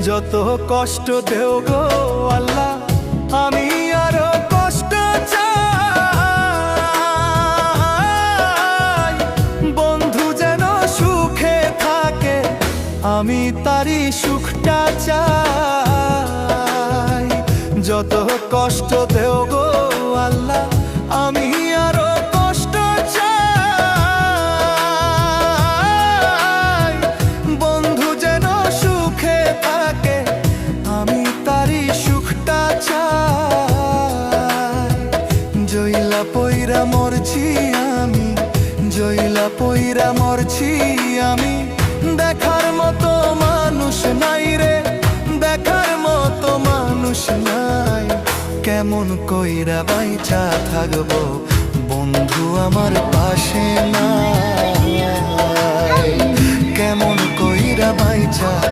যত কষ্ট দেও গো আল্লাহ, আমি আরো কষ্ট চাই। বন্ধু যেন সুখে থাকে, আমি তারই সুখটা চাই। যত কষ্ট দেও গো আল্লাহ, আমি আরো কষ্ট চাই। বন্ধু যেন সুখে থাকে, আমি তারই সুখটা চাই। জইলা পইরা মরছি আমি, জইলা পইরা মরছি আমি। দেখার মতো মানুষ নাই রে, দেখার মতো মানুষ নাই। কেমন কইরা বাইচা থাকবো, বন্ধু আমার পাশে নাই। কেমন কইরা বাইচা